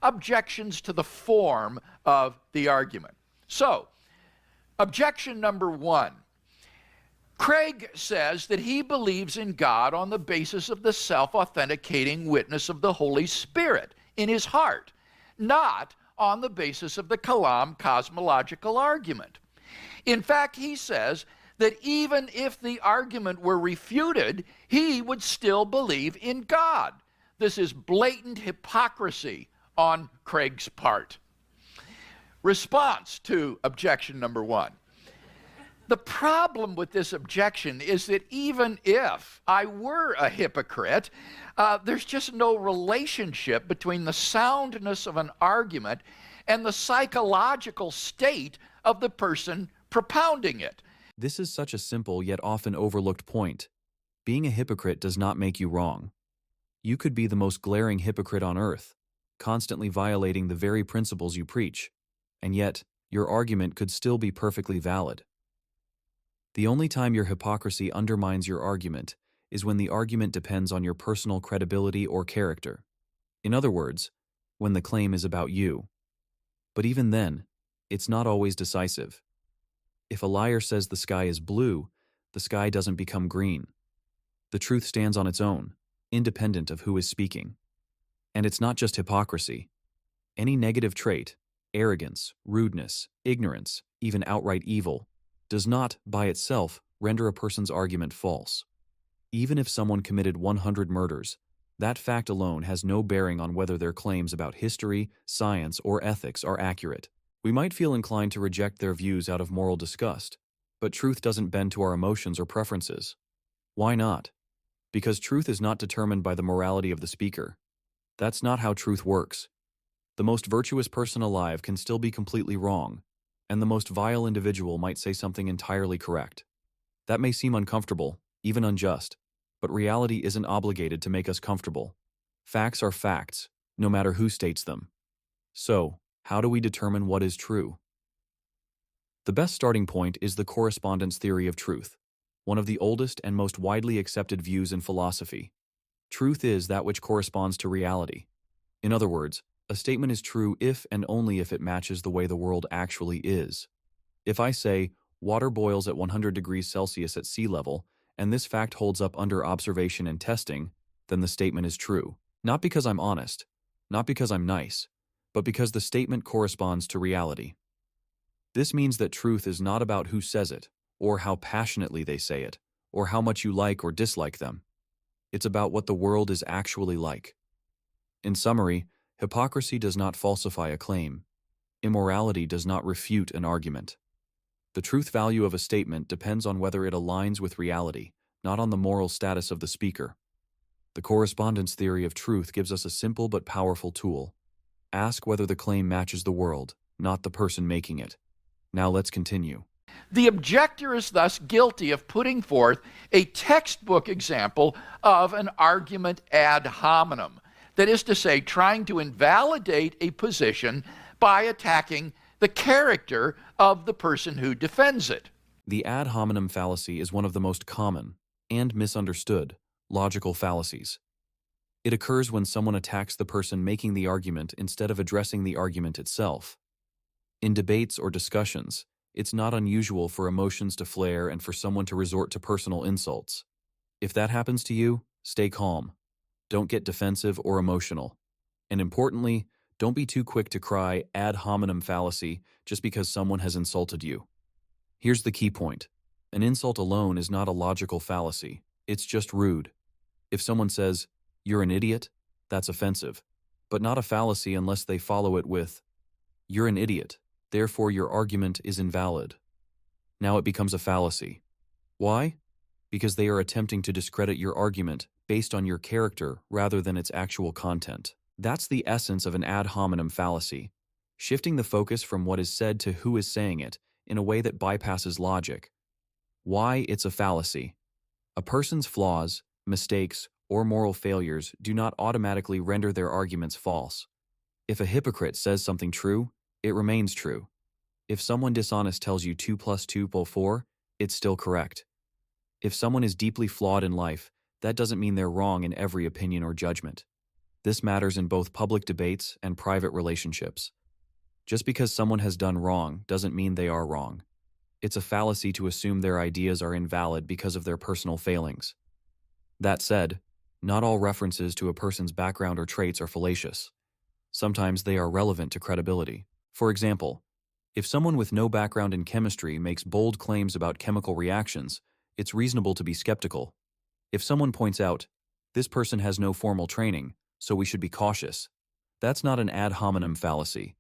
objections to the form of the argument. So, objection number one. Craig says that he believes in God on the basis of the self-authenticating witness of the Holy Spirit in his heart, not on the basis of the Kalam cosmological argument. In fact, he says that even if the argument were refuted, he would still believe in God. This is blatant hypocrisy on Craig's part. Response to objection number one. The problem with this objection is that even if I were a hypocrite, there's just no relationship between the soundness of an argument and the psychological state of the person propounding it. This is such a simple yet often overlooked point. Being a hypocrite does not make you wrong. You could be the most glaring hypocrite on earth, constantly violating the very principles you preach, and yet your argument could still be perfectly valid. The only time your hypocrisy undermines your argument is when the argument depends on your personal credibility or character. In other words, when the claim is about you. But even then, it's not always decisive. If a liar says the sky is blue, the sky doesn't become green. The truth stands on its own, independent of who is speaking. And it's not just hypocrisy. Any negative trait, arrogance, rudeness, ignorance, even outright evil, does not, by itself, render a person's argument false. Even if someone committed 100 murders, that fact alone has no bearing on whether their claims about history, science, or ethics are accurate. We might feel inclined to reject their views out of moral disgust, but truth doesn't bend to our emotions or preferences. Why not? Because truth is not determined by the morality of the speaker. That's not how truth works. The most virtuous person alive can still be completely wrong, and the most vile individual might say something entirely correct. That may seem uncomfortable, even unjust, but reality isn't obligated to make us comfortable. Facts are facts, no matter who states them. So, how do we determine what is true? The best starting point is the correspondence theory of truth, one of the oldest and most widely accepted views in philosophy. Truth is that which corresponds to reality. In other words, a statement is true if and only if it matches the way the world actually is. If I say, water boils at 100 degrees Celsius at sea level, and this fact holds up under observation and testing, then the statement is true. Not because I'm honest, not because I'm nice, but because the statement corresponds to reality. This means that truth is not about who says it, or how passionately they say it, or how much you like or dislike them. It's about what the world is actually like. In summary, hypocrisy does not falsify a claim. Immorality does not refute an argument. The truth value of a statement depends on whether it aligns with reality, not on the moral status of the speaker. The correspondence theory of truth gives us a simple but powerful tool. Ask whether the claim matches the world, not the person making it. Now let's continue. The objector is thus guilty of putting forth a textbook example of an argument ad hominem. That is to say, trying to invalidate a position by attacking the character of the person who defends it. The ad hominem fallacy is one of the most common and misunderstood logical fallacies. It occurs when someone attacks the person making the argument instead of addressing the argument itself. In debates or discussions, it's not unusual for emotions to flare and for someone to resort to personal insults. If that happens to you, stay calm. Don't get defensive or emotional. And importantly, don't be too quick to cry ad hominem fallacy just because someone has insulted you. Here's the key point. An insult alone is not a logical fallacy. It's just rude. If someone says, "You're an idiot," that's offensive, but not a fallacy unless they follow it with, "You're an idiot, therefore your argument is invalid." Now it becomes a fallacy. Why? Because they are attempting to discredit your argument based on your character rather than its actual content. That's the essence of an ad hominem fallacy, shifting the focus from what is said to who is saying it in a way that bypasses logic. Why it's a fallacy? A person's flaws, mistakes, or moral failures do not automatically render their arguments false. If a hypocrite says something true, it remains true. If someone dishonest tells you 2 + 2 = 4, it's still correct. If someone is deeply flawed in life, that doesn't mean they're wrong in every opinion or judgment. This matters in both public debates and private relationships. Just because someone has done wrong doesn't mean they are wrong. It's a fallacy to assume their ideas are invalid because of their personal failings. That said, not all references to a person's background or traits are fallacious. Sometimes they are relevant to credibility. For example, if someone with no background in chemistry makes bold claims about chemical reactions, it's reasonable to be skeptical. If someone points out, "This person has no formal training, so we should be cautious," that's not an ad hominem fallacy.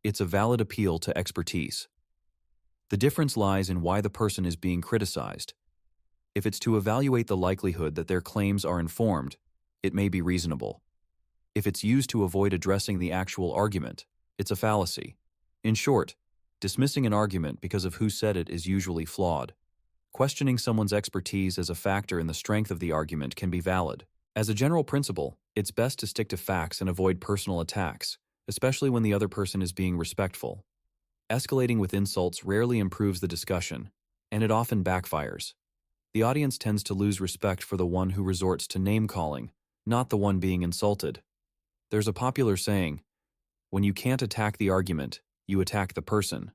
It's a valid appeal to expertise. The difference lies in why the person is being criticized. If it's to evaluate the likelihood that their claims are informed, it may be reasonable. If it's used to avoid addressing the actual argument, it's a fallacy. In short, dismissing an argument because of who said it is usually flawed. Questioning someone's expertise as a factor in the strength of the argument can be valid. As a general principle, it's best to stick to facts and avoid personal attacks, especially when the other person is being respectful. Escalating with insults rarely improves the discussion, and it often backfires. The audience tends to lose respect for the one who resorts to name-calling, not the one being insulted. There's a popular saying, "When you can't attack the argument, you attack the person."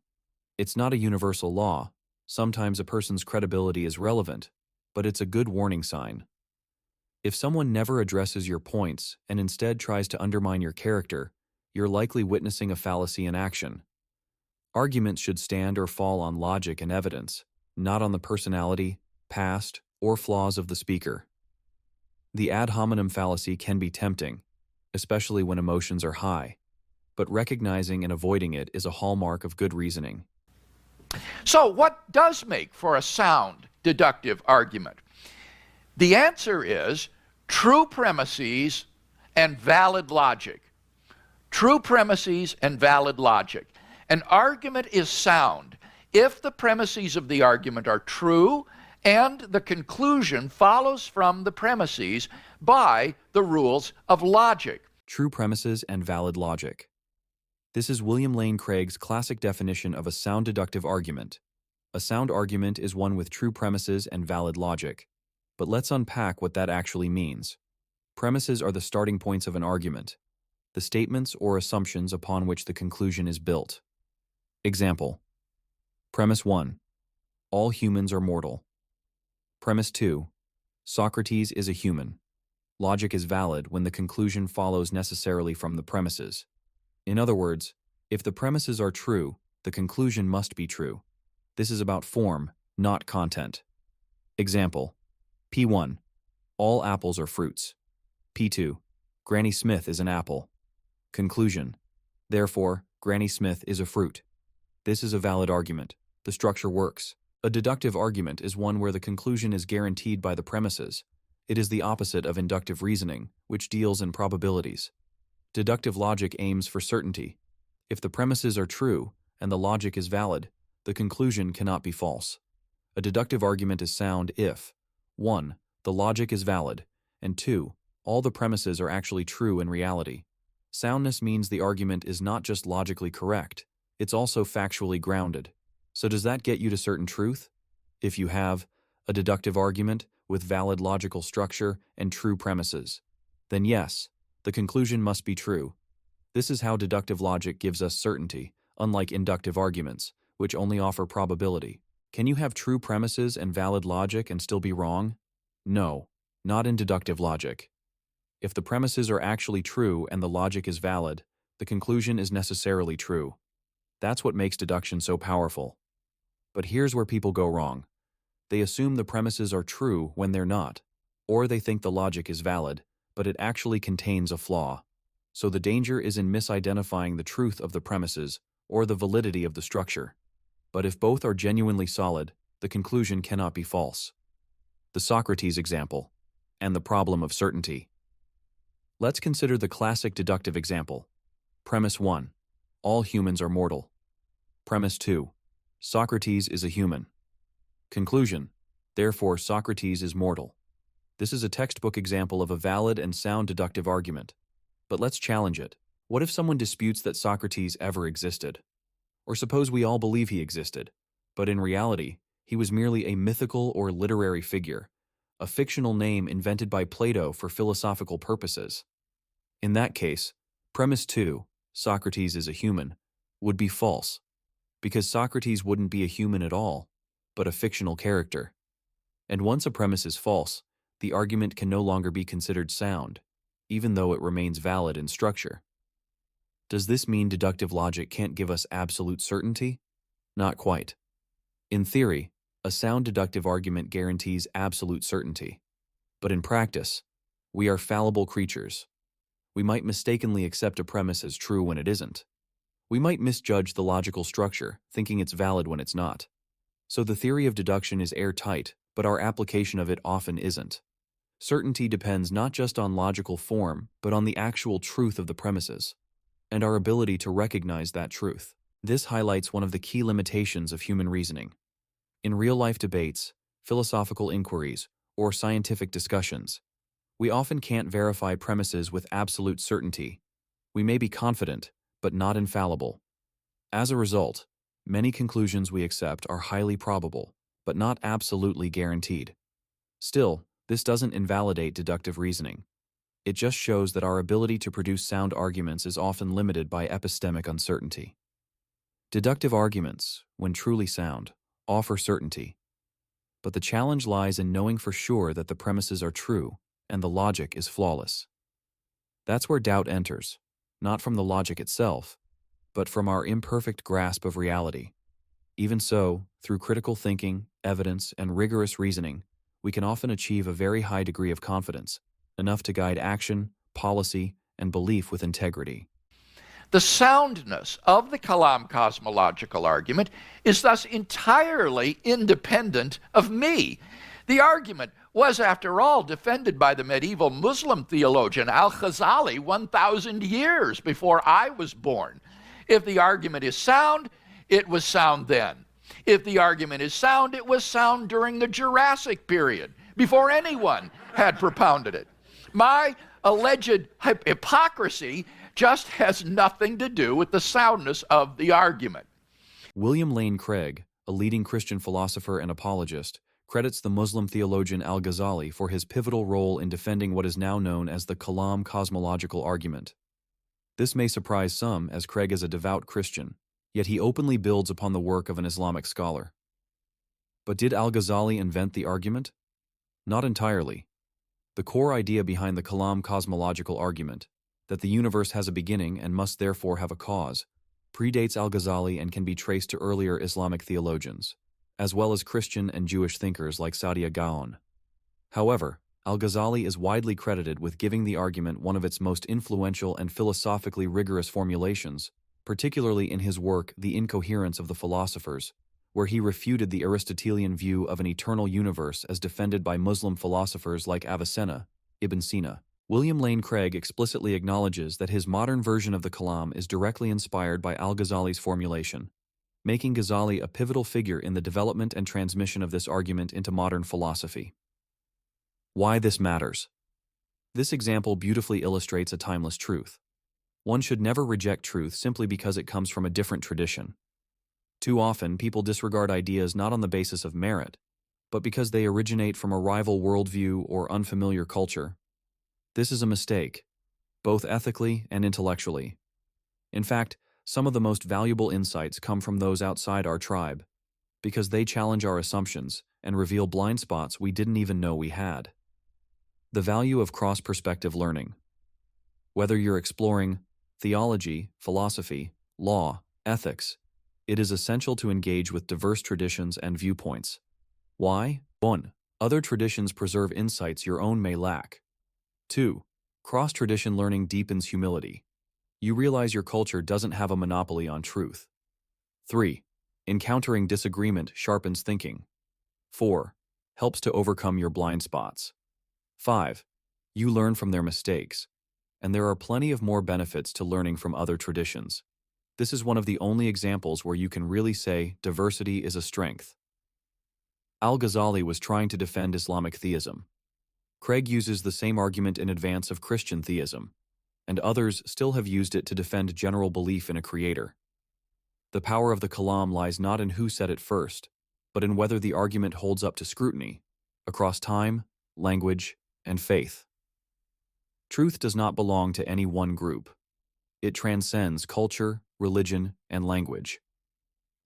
It's not a universal law. Sometimes a person's credibility is relevant, but it's a good warning sign. If someone never addresses your points and instead tries to undermine your character, you're likely witnessing a fallacy in action. Arguments should stand or fall on logic and evidence, not on the personality, past, or flaws of the speaker. The ad hominem fallacy can be tempting, especially when emotions are high, but recognizing and avoiding it is a hallmark of good reasoning. So, what does make for a sound deductive argument? The answer is true premises and valid logic. True premises and valid logic. An argument is sound if the premises of the argument are true and the conclusion follows from the premises by the rules of logic. True premises and valid logic. This is William Lane Craig's classic definition of a sound deductive argument. A sound argument is one with true premises and valid logic. But let's unpack what that actually means. Premises are the starting points of an argument, the statements or assumptions upon which the conclusion is built. Example: Premise 1. All humans are mortal. Premise 2. Socrates is a human. Logic is valid when the conclusion follows necessarily from the premises. In other words, if the premises are true, the conclusion must be true. This is about form, not content. Example: P1. All apples are fruits. P2. Granny Smith is an apple. Conclusion: therefore, Granny Smith is a fruit. This is a valid argument. The structure works. A deductive argument is one where the conclusion is guaranteed by the premises. It is the opposite of inductive reasoning, which deals in probabilities. Deductive logic aims for certainty. If the premises are true and the logic is valid, the conclusion cannot be false. A deductive argument is sound if 1. The logic is valid, and 2. All the premises are actually true in reality. Soundness means the argument is not just logically correct, it's also factually grounded. So does that get you to certain truth? If you have a deductive argument with valid logical structure and true premises, then yes, the conclusion must be true. This is how deductive logic gives us certainty, unlike inductive arguments, which only offer probability. Can you have true premises and valid logic and still be wrong? No, not in deductive logic. If the premises are actually true and the logic is valid, the conclusion is necessarily true. That's what makes deduction so powerful. But here's where people go wrong. They assume the premises are true when they're not, or they think the logic is valid, but it actually contains a flaw. So the danger is in misidentifying the truth of the premises or the validity of the structure. But if both are genuinely solid, the conclusion cannot be false. The Socrates example, and the problem of certainty. Let's consider the classic deductive example. Premise 1. All humans are mortal. Premise 2. Socrates is a human. Conclusion: therefore, Socrates is mortal. This is a textbook example of a valid and sound deductive argument. But let's challenge it. What if someone disputes that Socrates ever existed? Or suppose we all believe he existed, but in reality, he was merely a mythical or literary figure, a fictional name invented by Plato for philosophical purposes. In that case, premise 2, Socrates is a human, would be false, because Socrates wouldn't be a human at all, but a fictional character. And once a premise is false, the argument can no longer be considered sound, even though it remains valid in structure. Does this mean deductive logic can't give us absolute certainty? Not quite. In theory, a sound deductive argument guarantees absolute certainty. But in practice, we are fallible creatures. We might mistakenly accept a premise as true when it isn't. We might misjudge the logical structure, thinking it's valid when it's not. So the theory of deduction is airtight, but our application of it often isn't. Certainty depends not just on logical form, but on the actual truth of the premises, and our ability to recognize that truth. This highlights one of the key limitations of human reasoning. In real-life debates, philosophical inquiries, or scientific discussions, we often can't verify premises with absolute certainty. We may be confident, but not infallible. As a result, many conclusions we accept are highly probable, but not absolutely guaranteed. Still, this doesn't invalidate deductive reasoning. It just shows that our ability to produce sound arguments is often limited by epistemic uncertainty. Deductive arguments, when truly sound, offer certainty. But the challenge lies in knowing for sure that the premises are true and the logic is flawless. That's where doubt enters, not from the logic itself, but from our imperfect grasp of reality. Even so, through critical thinking, evidence, and rigorous reasoning, we can often achieve a very high degree of confidence, enough to guide action, policy, and belief with integrity. The soundness of the Kalam cosmological argument is thus entirely independent of me. The argument was, after all, defended by the medieval Muslim theologian Al-Ghazali 1,000 years before I was born. If the argument is sound, it was sound then. If the argument is sound, it was sound during the Jurassic period, before anyone had propounded it. My alleged hypocrisy just has nothing to do with the soundness of the argument. William Lane Craig, a leading Christian philosopher and apologist, credits the Muslim theologian Al-Ghazali for his pivotal role in defending what is now known as the Kalam cosmological argument. This may surprise some, as Craig is a devout Christian, yet he openly builds upon the work of an Islamic scholar. But did Al-Ghazali invent the argument? Not entirely. The core idea behind the Kalam cosmological argument, that the universe has a beginning and must therefore have a cause, predates Al-Ghazali and can be traced to earlier Islamic theologians, as well as Christian and Jewish thinkers like Saadia Gaon. However, Al-Ghazali is widely credited with giving the argument one of its most influential and philosophically rigorous formulations, particularly in his work The Incoherence of the Philosophers, where he refuted the Aristotelian view of an eternal universe as defended by Muslim philosophers like Avicenna, Ibn Sina. William Lane Craig explicitly acknowledges that his modern version of the Kalam is directly inspired by Al-Ghazali's formulation, making Ghazali a pivotal figure in the development and transmission of this argument into modern philosophy. Why this matters. This example beautifully illustrates a timeless truth. One should never reject truth simply because it comes from a different tradition. Too often, people disregard ideas not on the basis of merit, but because they originate from a rival worldview or unfamiliar culture. This is a mistake, both ethically and intellectually. In fact, some of the most valuable insights come from those outside our tribe, because they challenge our assumptions and reveal blind spots we didn't even know we had. The value of cross-perspective learning. Whether you're exploring theology, philosophy, law, ethics, it is essential to engage with diverse traditions and viewpoints. Why? 1. Other traditions preserve insights your own may lack. 2. Cross-tradition learning deepens humility. You realize your culture doesn't have a monopoly on truth. 3. Encountering disagreement sharpens thinking. 4. Helps to overcome your blind spots. 5. You learn from their mistakes. And there are plenty of more benefits to learning from other traditions. This is one of the only examples where you can really say diversity is a strength. Al-Ghazali was trying to defend Islamic theism. Craig uses the same argument in advance of Christian theism, and others still have used it to defend general belief in a creator. The power of the Kalam lies not in who said it first, but in whether the argument holds up to scrutiny, across time, language, and faith. Truth does not belong to any one group. It transcends culture, religion, and language.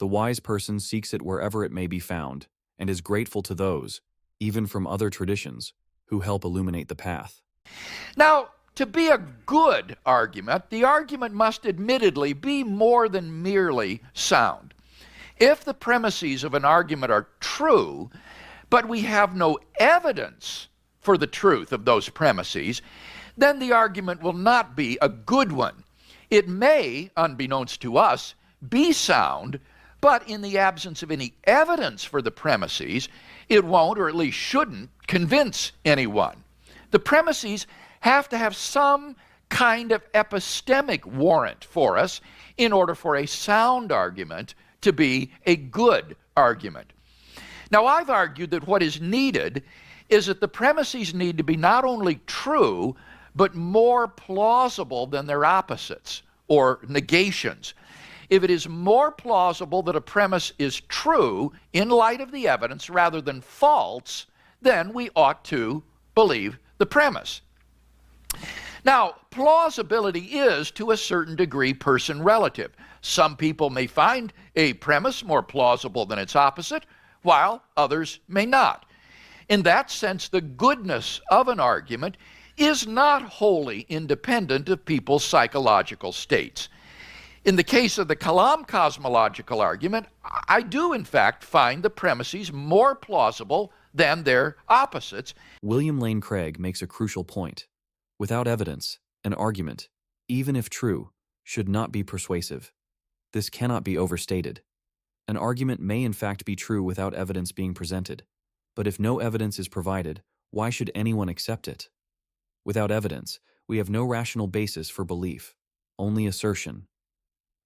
The wise person seeks it wherever it may be found, and is grateful to those, even from other traditions, who help illuminate the path. Now, to be a good argument, the argument must admittedly be more than merely sound. If the premises of an argument are true, but we have no evidence for the truth of those premises, then the argument will not be a good one. It may, unbeknownst to us, be sound, but in the absence of any evidence for the premises, it won't, or at least shouldn't, convince anyone. The premises have to have some kind of epistemic warrant for us in order for a sound argument to be a good argument. Now, I've argued that what is needed is that the premises need to be not only true, but more plausible than their opposites or negations. If it is more plausible that a premise is true in light of the evidence rather than false, then we ought to believe the premise. Now, plausibility is, to a certain degree, person relative. Some people may find a premise more plausible than its opposite, while others may not. In that sense, the goodness of an argument is not wholly independent of people's psychological states. In the case of the Kalam cosmological argument, I do in fact find the premises more plausible than their opposites. William Lane Craig makes a crucial point. Without evidence, an argument, even if true, should not be persuasive. This cannot be overstated. An argument may in fact be true without evidence being presented, but if no evidence is provided, why should anyone accept it? Without evidence, we have no rational basis for belief, only assertion.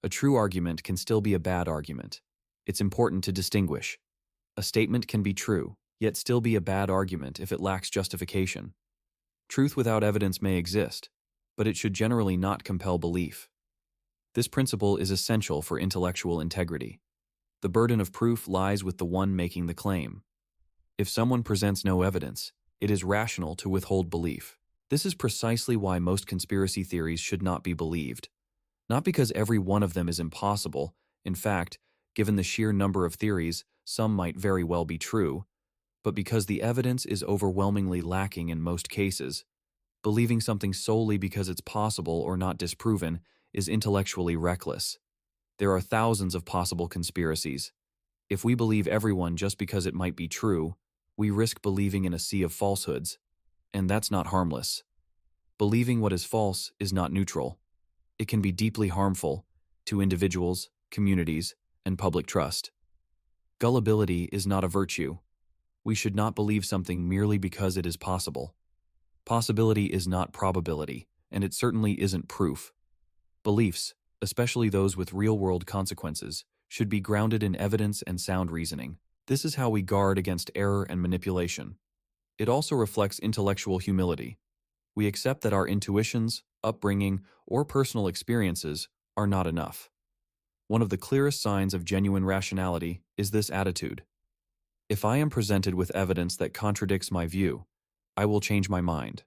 A true argument can still be a bad argument. It's important to distinguish. A statement can be true, yet still be a bad argument if it lacks justification. Truth without evidence may exist, but it should generally not compel belief. This principle is essential for intellectual integrity. The burden of proof lies with the one making the claim. If someone presents no evidence, it is rational to withhold belief. This is precisely why most conspiracy theories should not be believed. Not because every one of them is impossible. In fact, given the sheer number of theories, some might very well be true, but because the evidence is overwhelmingly lacking in most cases. Believing something solely because it's possible or not disproven is intellectually reckless. There are thousands of possible conspiracies. If we believe everyone just because it might be true, we risk believing in a sea of falsehoods, and that's not harmless. Believing what is false is not neutral. It can be deeply harmful to individuals, communities, and public trust. Gullibility is not a virtue. We should not believe something merely because it is possible. Possibility is not probability, and it certainly isn't proof. Beliefs, especially those with real-world consequences, should be grounded in evidence and sound reasoning. This is how we guard against error and manipulation. It also reflects intellectual humility. We accept that our intuitions, upbringing, or personal experiences are not enough. One of the clearest signs of genuine rationality is this attitude. If I am presented with evidence that contradicts my view, I will change my mind.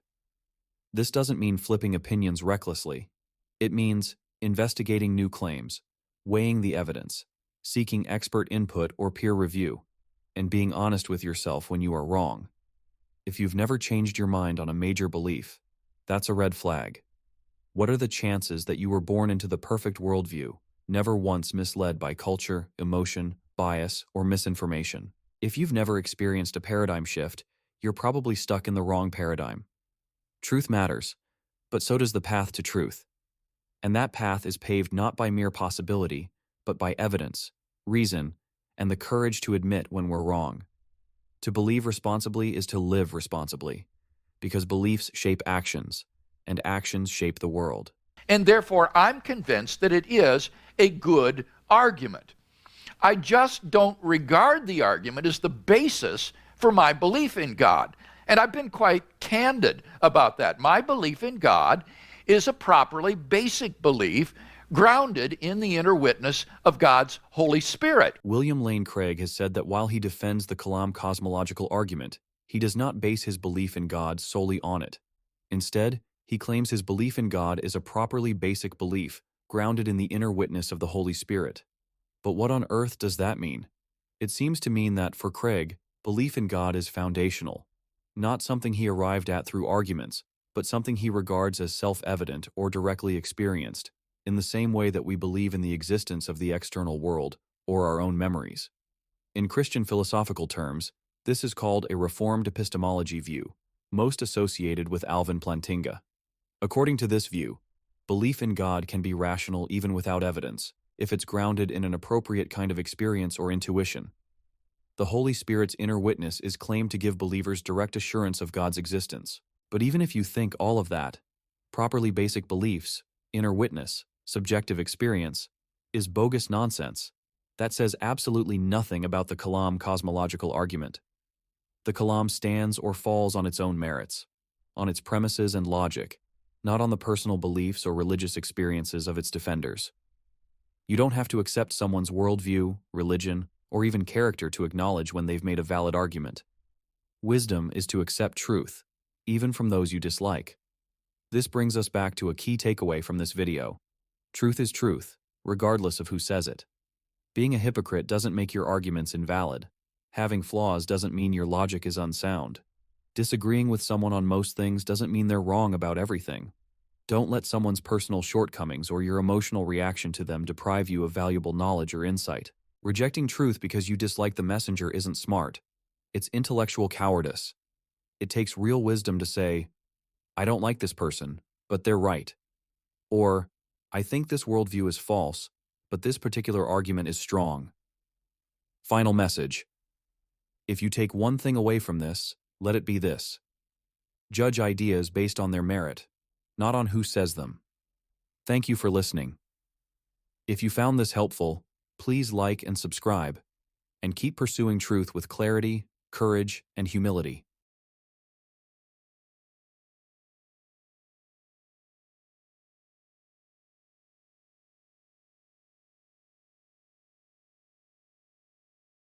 This doesn't mean flipping opinions recklessly. It means investigating new claims, weighing the evidence, seeking expert input or peer review, and being honest with yourself when you are wrong. If you've never changed your mind on a major belief, that's a red flag. What are the chances that you were born into the perfect worldview, never once misled by culture, emotion, bias, or misinformation? If you've never experienced a paradigm shift, you're probably stuck in the wrong paradigm. Truth matters, but so does the path to truth. And that path is paved not by mere possibility, but by evidence, reason, and the courage to admit when we're wrong. To believe responsibly is to live responsibly, because beliefs shape actions, and actions shape the world. And therefore, I'm convinced that it is a good argument. I just don't regard the argument as the basis for my belief in God. And I've been quite candid about that. My belief in God is a properly basic belief grounded in the inner witness of God's Holy Spirit. William Lane Craig has said that while he defends the Kalam cosmological argument, he does not base his belief in God solely on it. Instead, He claims his belief in God is a properly basic belief, grounded in the inner witness of the Holy Spirit. But what on earth does that mean? It seems to mean that, for Craig, belief in God is foundational, not something he arrived at through arguments, but something he regards as self-evident or directly experienced, in the same way that we believe in the existence of the external world or our own memories. In Christian philosophical terms, this is called a Reformed epistemology view, most associated with Alvin Plantinga. According to this view, belief in God can be rational even without evidence, if it's grounded in an appropriate kind of experience or intuition. The Holy Spirit's inner witness is claimed to give believers direct assurance of God's existence. But even if you think all of that, properly basic beliefs, inner witness, subjective experience, is bogus nonsense. That says absolutely nothing about the Kalam cosmological argument. The Kalam stands or falls on its own merits, on its premises and logic, not on the personal beliefs or religious experiences of its defenders. You don't have to accept someone's worldview, religion, or even character to acknowledge when they've made a valid argument. Wisdom is to accept truth, even from those you dislike. This brings us back to a key takeaway from this video. Truth is truth, regardless of who says it. Being a hypocrite doesn't make your arguments invalid. Having flaws doesn't mean your logic is unsound. Disagreeing with someone on most things doesn't mean they're wrong about everything. Don't let someone's personal shortcomings or your emotional reaction to them deprive you of valuable knowledge or insight. Rejecting truth because you dislike the messenger isn't smart. It's intellectual cowardice. It takes real wisdom to say, I don't like this person, but they're right. Or, I think this worldview is false, but this particular argument is strong. Final message. If you take one thing away from this, let it be this. Judge ideas based on their merit, not on who says them. Thank you for listening. If you found this helpful, please like and subscribe, and keep pursuing truth with clarity, courage, and humility.